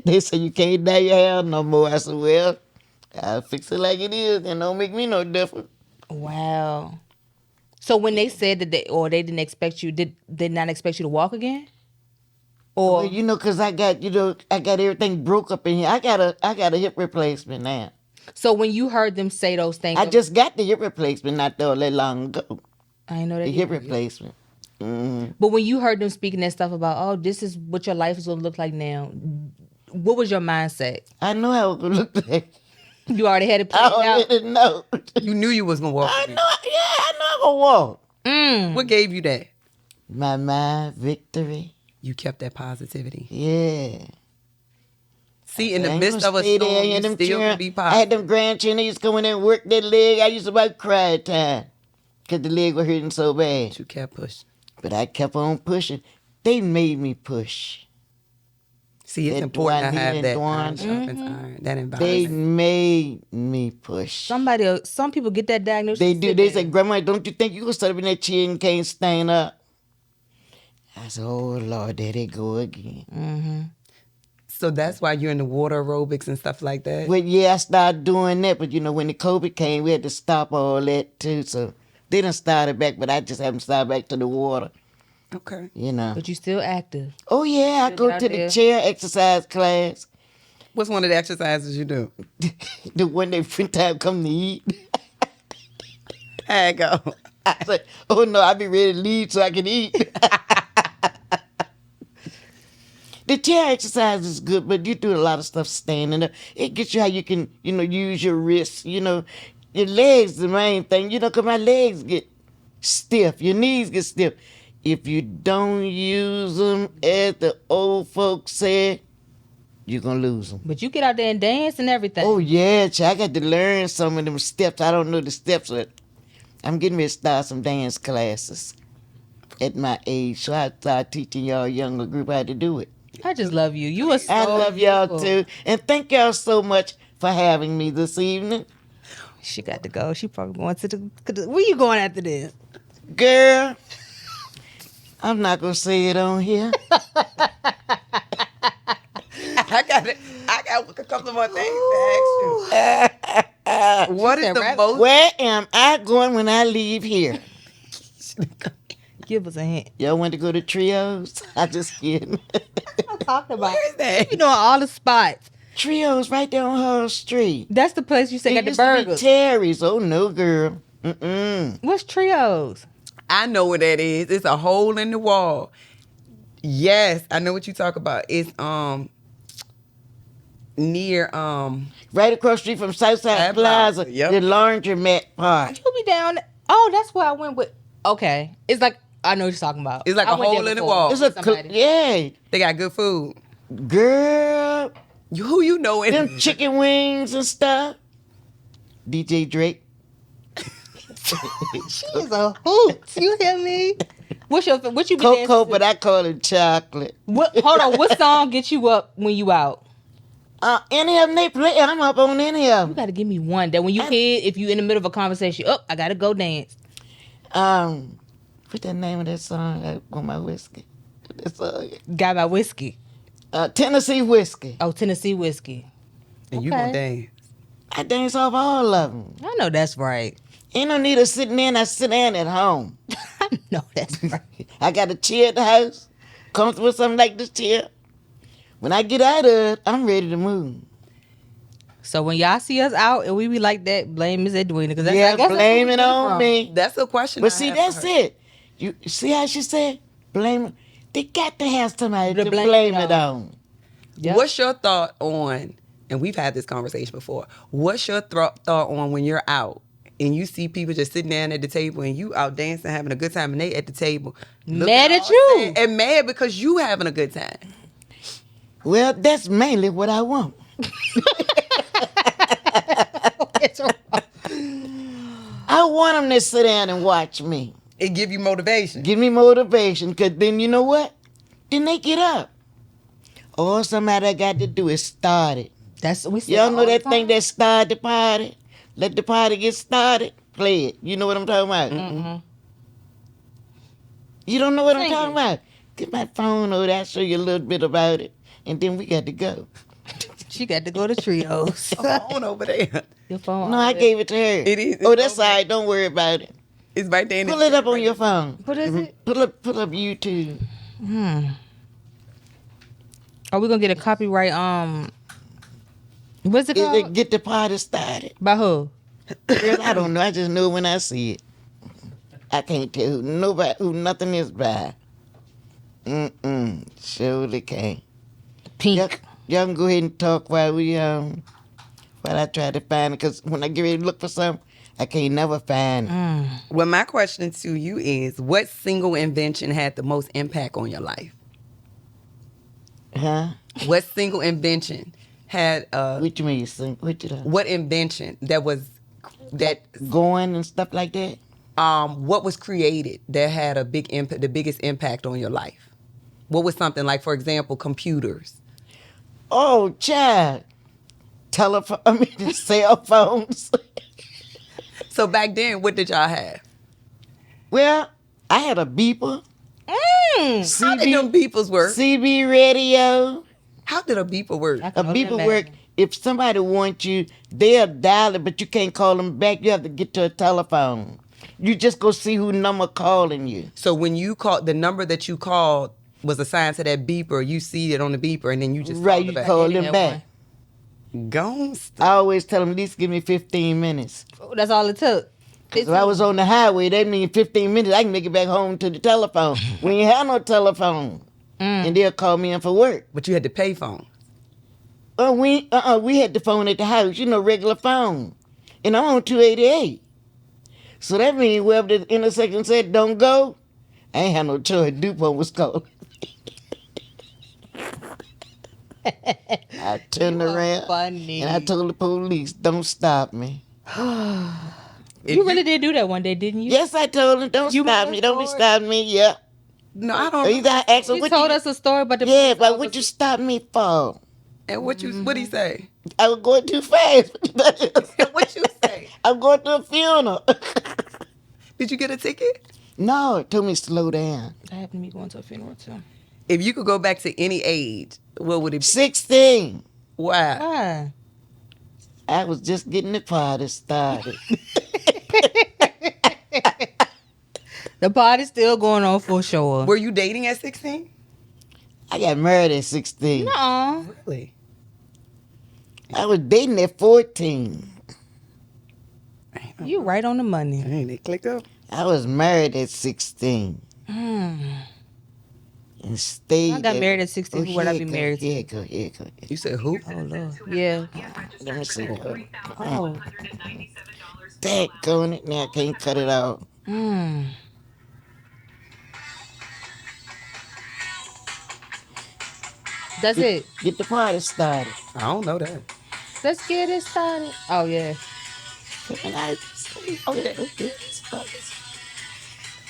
They said, you can't dye your hair no more. I said, well, I'll fix it like it is and don't make me no different. Wow. So when they said that they didn't expect you, did not expect you to walk again? Or Well, because I got everything broke up in here. I got a hip replacement now. so when you heard them say those things, I just got the hip replacement not that long ago. I didn't know that. The hip either. replacement. But when you heard them speaking that stuff about, oh, this is what your life is gonna look like now, what was your mindset? I know how it would look like. You already had it I planned out. already know. You knew you was gonna walk. I in. know. Yeah, I know I gonna walk. What gave you that? My mind, victory. You kept that positivity. Yeah. See, in the I ain't midst gonna of a stay storm, there, you and them still children- can be I positive. had them grandchildren that used to come in there and work their leg. I used to about cry at times because the leg was hurting so bad. You kept pushing. But I kept on pushing. They made me push. See, it's That important to Juanita have and that Dwan- iron sharpens iron. That They environment. made me push. Some people get that diagnosis. They do. sit They there. say, Grandma, don't you think you can sit up in that chair and can't stand up? I said, oh, Lord, there they go again. So that's why you're in the water aerobics and stuff like that. Well, yeah, I started doing that, but, when the COVID came, we had to stop all that, too. So they done started back, but I just haven't started back to the water, Okay. But you still active. Oh, yeah, I Still go get out to there. the chair exercise class. What's one of the exercises you do? The one they print time come to eat. There you go. I said, oh, no, I be ready to leave so I can eat. The chair exercise is good, but you do a lot of stuff standing up. It gets you how you can, use your wrists, your legs the main thing, because my legs get stiff, your knees get stiff. If you don't use them, as the old folks said, you're going to lose them. But you get out there and dance and everything. Oh, yeah, I got to learn some of them steps. I don't know the steps, but I'm getting ready to start some dance classes at my age. So I start teaching y'all younger group how to do it. I just love you. You are so I love y'all beautiful. too. And thank y'all so much for having me this evening. She got to go. She probably going to the. Where you going after this? Girl, I'm not going to say it on here. I got a couple more things to ask you. What is said the rap? most? Where am I going when I leave here? Give us a hint. Y'all want to go to Trios? I just kidding. I'm talking about. Where is that? You know all the spots. Trios right there on Hull Street. That's the place you say got It the used to be burgers. Terry's. Oh, no, girl. Mm-mm. What's Trios? I know what that is. It's a hole in the wall. Yes, I know what you talk about. It's near Right across the street from Southside That Plaza, plaza, yep. the laundromat part. You be down. Oh, that's where I went with. Okay, it's like I know what you're talking about. It's like I a went there hole in the before wall. It's with a somebody. yeah, they got good food. girl. Who you know in Them chicken wings and stuff. DJ Drake. She is a hoot. You hear me? What you be dancing Cocoa, to? but I call it chocolate. Hold on. What song get you up when you out? Any of them they play, I'm up on any of You them. got to give me one that when you hear, if you in the middle of a conversation, I gotta go dance. What's the name of that song on my whiskey? That song? Got my whiskey. Tennessee Whiskey. Oh, Tennessee whiskey. and you Okay. gonna dance. I dance off all of them. I know that's right. Ain't no need of sitting there and I sit down at home. I know that's right. I got a chair at the house, comfortable with something like this chair. When I get out of it, I'm ready to move. So when y'all see us out and we be like that, blame Miss Edwina. Cause that's, Yeah, I guess that's where blame we it get on from. me. That's a question. But I see, have that's for her. it. You see how she said? Blame it. They got to have somebody To to blame blame it it on. Yep. What's your thought on? And we've had this conversation before. What's your thought on when you're out and you see people just sitting down at the table and you out dancing, having a good time, and they at the table looking Mad at all you. sad and mad because you having a good time? Well, that's mainly what I want. I want them to sit down and watch me. It give you motivation. Give me motivation, because then you know what? Then they get up. All somebody got to do is start it. That's what we say. Y'all know all the that thing time. that start the party? Let the party get started. Play it. You know what I'm talking about? Mm-mm. You don't know what Sing I'm talking it. about? Get my phone over there. I'll show you a little bit about it. And then we got to go. She got to go to Trios. On over there. Your phone. No, I gave it to her. It is. Oh, that's Okay. all right. Don't worry about it. It's right there. in Pull the- it up on your phone. What is it? Pull up YouTube. Are we gonna get a copyright? What's it called? Get the party started. By who? Girl, I don't know. I just know when I see it. I can't tell who nothing is by. Surely can't. Pink. Yep. Y'all can go ahead and talk while I try to find it. Because when I get ready to look for something, I can't never find it. Well, my question to you is, what single invention had the most impact on your life? Huh? What single invention had What you mean? What did I? what invention that Going and stuff like that? what was created that had a big impact, the biggest impact on your life? What was something like, for example, computers? Oh, child. Cell phones. So back then, what did y'all have? Well, I had a beeper. How did them beepers work? CB radio. How did a beeper work? I A can only beeper imagine. work. If somebody wants you, they'll dial it, but you can't call them back. You have to get to a telephone. You just go see who number calling you. So when you called, the number that you called was assigned to that beeper. You see it on the beeper, and then you just Right, called you it back. call Any them that back. Gone. I always tell them, at least give me 15 minutes. Oh, that's all it took. If I was on the highway, that means 15 minutes, I can make it back home to the telephone. We ain't have no telephone. And they'll call me in for work. But you had to pay phone. We had the phone at the house, regular phone. And I'm on 288. So that means wherever the intersection said don't go, I ain't had no choice. DuPont was calling. I turned around funny. and I told the police, don't stop me. You really did do that one day, didn't you? Yes, I told them, don't You stop went me. Don't be for it? stopping me. Yeah. No, I don't. Either I asked them, You what told you, us a story about the yeah, police but what officer. you stop me for? And what did he say? I was going too fast. What you say? I'm going to a funeral. Did you get a ticket? No, it told me to slow down. That happened to me going to a funeral too. If you could go back to any age, what would it be? 16. Why? Why? I was just getting the party started. The party's still going on for sure. Were you dating at 16? I got married at 16. Nuh-uh. Really? I was dating at 14. You right on the money. Dang, they clicked up. I was married at 16. And stayed. I got married at 16. Who would I be married to? Here go. You said who? Oh, Lord. Yeah. Let me see. Oh. Daggone it. Now I can't cut it out. That's it. Get the party started. I don't know that. Let's get it started. Oh, yeah. And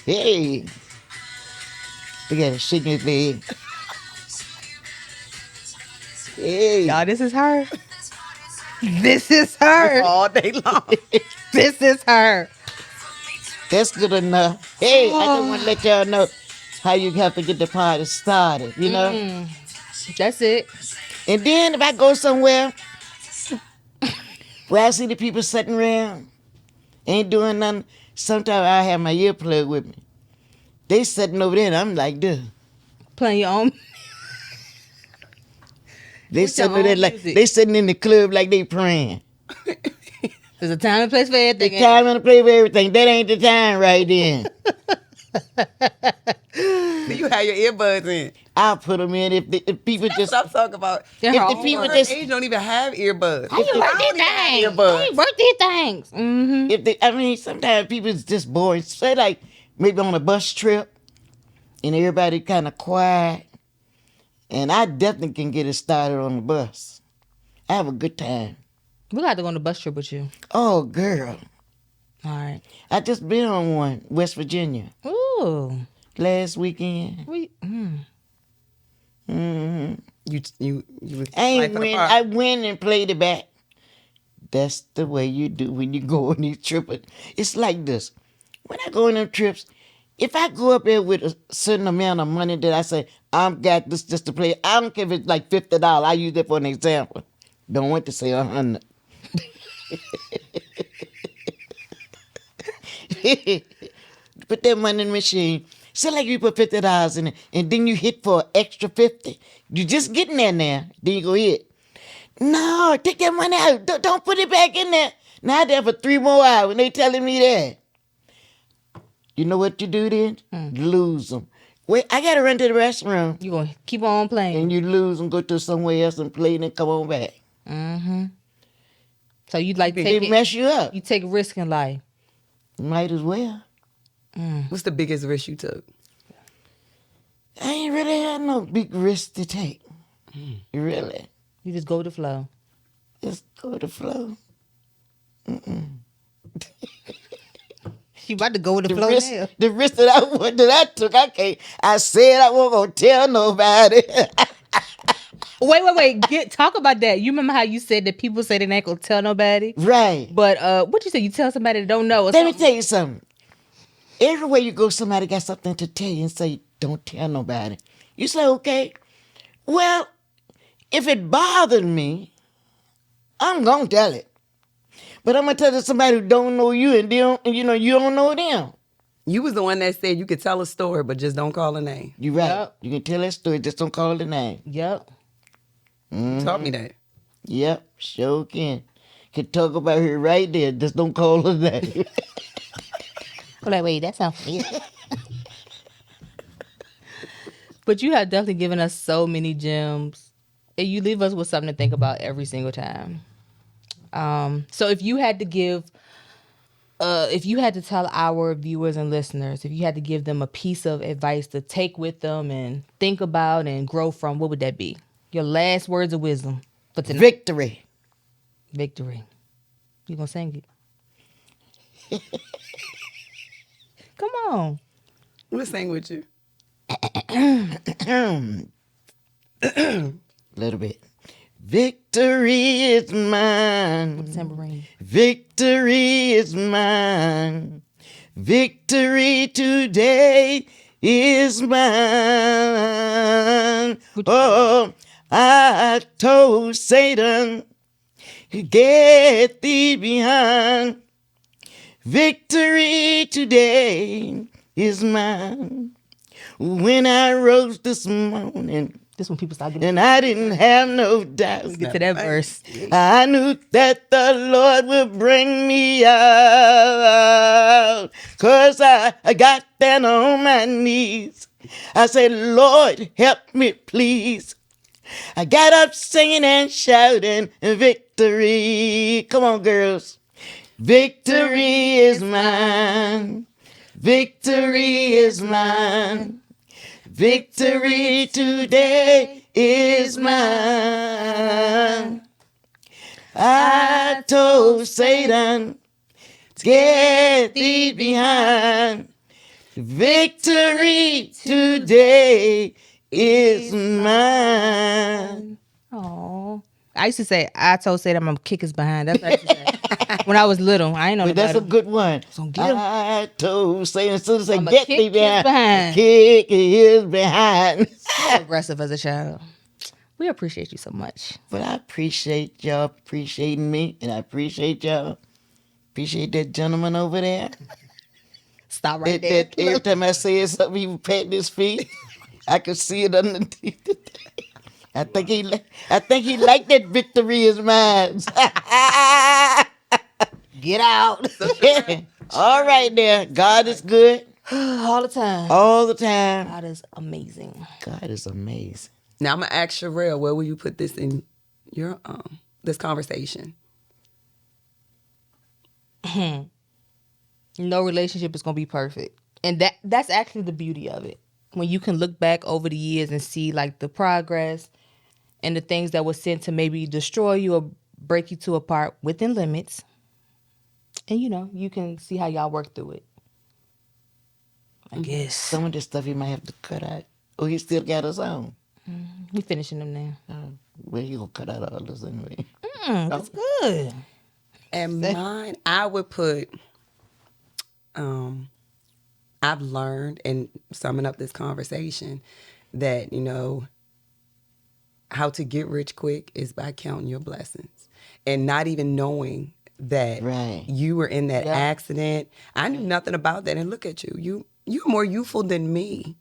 hey. Look at it, shaking his leg. Hey. Y'all, this is her. This is her. All day long. This is her. That's good enough. Hey, I just want to let y'all know how you have to get the party started, That's it. And then if I go somewhere where I see the people sitting around, ain't doing nothing, sometimes I have my earplug with me. They sitting over there and I'm like this. Playing your own. They With your sitting over there own like music. they sitting in the club like they praying. There's a time and place for everything. The time and the play for everything. That ain't the time right then. Do you have your earbuds in? I'll put them in if people That's just. what I'm talking about. They're If her the own people work. just Age don't even have earbuds. How you I work don't these even have things? earbuds. How you work these things? Mm-hmm. if they, sometimes people is just boring. Say like maybe on a bus trip, and everybody kind of quiet, and I definitely can get it started on the bus. I have a good time. We got to go on the bus trip with you. Oh, girl, All right. I just been on one, West Virginia, Ooh. last weekend. You was I ain't life of the win. party. I win and played it back. That's the way you do when you go on these trips. It's like this. When I go on them trips, if I go up there with a certain amount of money that I say, I'm got this just to play, I don't care if it's like $50. I use that for an example. Don't want to say 100. Put that money in the machine. Say like you put $50 in it, and then you hit for an extra 50. You just getting there now. Then you go hit. No, take that money out. Don't put it back in there. Now I'm there for 3 more hours, and they telling me that. You know what you do then? Lose them. Wait, I gotta run to the restroom. You gonna keep on playing. And you lose and go to somewhere else and play and then come on back. Mm-hmm. So you like They take it, mess you up. you take risk in life. Might as well. What's the biggest risk you took? I ain't really had no big risk to take. Really. You just go with the flow. Just go with the flow. She about to go with the flow now. The risk that I took, I said I wasn't gonna tell nobody. Wait. Talk about that. You remember how you said that people say they ain't gonna tell nobody? Right. But what you say? You tell somebody that don't know. Or Let me something? tell you something. Everywhere you go, somebody got something to tell you and say, don't tell nobody. You say, okay. Well, if it bothered me, I'm gonna tell it. But I'm gonna tell it to somebody who don't know you and you don't know them. You was the one that said you could tell a story, but just don't call a name. You right. Yep. You can tell that story, just don't call the name. Yep. You taught me that. Yep, sure can. Can talk about her right there, just don't call her name. I'm like, wait, that sounds familiar. But you have definitely given us so many gems, and you leave us with something to think about every single time. So if you had to tell our viewers and listeners, if you had to give them a piece of advice to take with them and think about and grow from, what would that be? Your last words of wisdom for tonight. Victory. Victory. You gonna sing it? Come on. We'll sing with you. Little bit. Victory is mine. Tambourine. Victory is mine. Victory today is mine. Oh, I told Satan, get thee behind. Victory today is mine. When I rose this morning, This when people start getting. and I didn't have no doubt. Get to that verse. I knew that the Lord would bring me out. 'Cause I got down on my knees. I said, Lord, help me, please. I got up singing and shouting victory. Come on, girls. Victory is mine. Victory is mine. Victory today is mine. I told Satan, get thee behind. Victory today is mine. Oh, I used to say, I told Satan I'm gonna kick his behind. That's what I used to say. When I was little, I ain't know But that's a about good one. So get him. I told Satan, as soon as I I'ma get kick thee his behind, behind. kick his behind. so aggressive as a child. We appreciate you so much. But I appreciate y'all appreciating me, and I appreciate y'all. Appreciate that gentleman over there. Stop right there. That every time I said something, he was patting his feet. I could see it underneath. I think he liked that victory is mine. Get out. All right, there. God is good All the time. all the time. God is amazing. God is amazing. Now I'm gonna ask Cherelle, where will you put this in your this conversation? No relationship is gonna be perfect, and that's actually the beauty of it. When you can look back over the years and see like the progress and the things that were sent to maybe destroy you or break you two apart within limits, and you can see how y'all work through it. I guess Some of this stuff he might have to cut out. Oh, he still got us on. we finishing them now. Well, he gonna cut out all this anyway. That's good. And mine, I would put, I've learned, and summing up this conversation, that, how to get rich quick is by counting your blessings and not even knowing that Right. you were in that Yeah. accident. I knew nothing about that. And look at you. You're more youthful than me.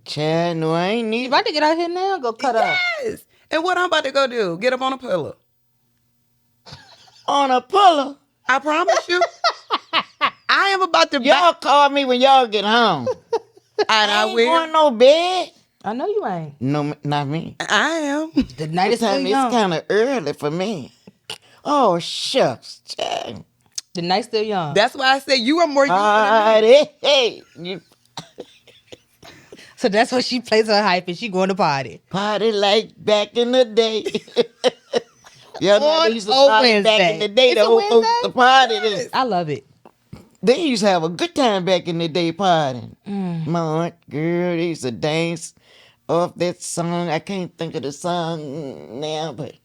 Chad, no, I ain't You need. about to get out here now? Go cut up. Yes. And what I'm about to go do, get up on a pillow. On a puller. I promise you. I am about to Y'all call me when y'all get home. And I ain't will. going no bed. I know you ain't. No, not me. I am. The night is This still time it's young. kind of early for me. Oh, shucks. Child. The night's still young. That's why I said you are more used to Party. Hey, you So that's what she plays her hype and she going to party. party like back in the day. Y'all know they used to On party back Wednesday. in the day. It's The a old folks used Wednesday? to party. This. I love it. They used to have a good time back in the day partying. My aunt, girl, they used to dance off that song. I can't think of the song now, but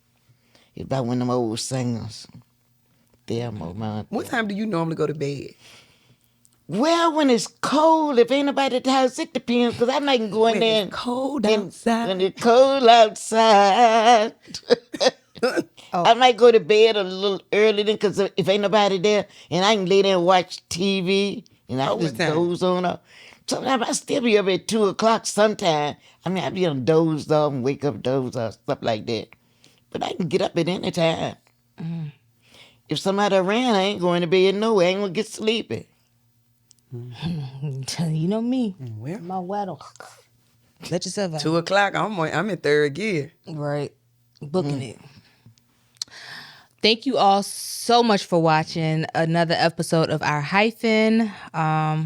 it's about one of them old singers. Damn, old man. What time do you normally go to bed? Well, when it's cold, if ain't nobody at the house, it depends, because I might go in When there. it's cold and- outside. When it's cold outside. I might go to bed a little early then, because if ain't nobody there, and I can lay there and watch TV, and I just Overtime. doze on up. Sometimes I still be up at 2 o'clock sometime. I mean, I be on dozed off and wake up dozed off, stuff like that. But I can get up at any time. If somebody around, I ain't going to bed nowhere. I ain't going to get sleepy. You know me. Well, My waddle. Let yourself out. 2 o'clock. I'm in third gear. Right. Booking it. Thank you all so much for watching another episode of Our Hyphen.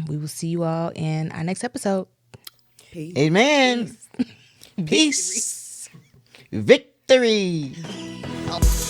We will see you all in our next episode. Peace. Amen. Peace. Victory. Oh.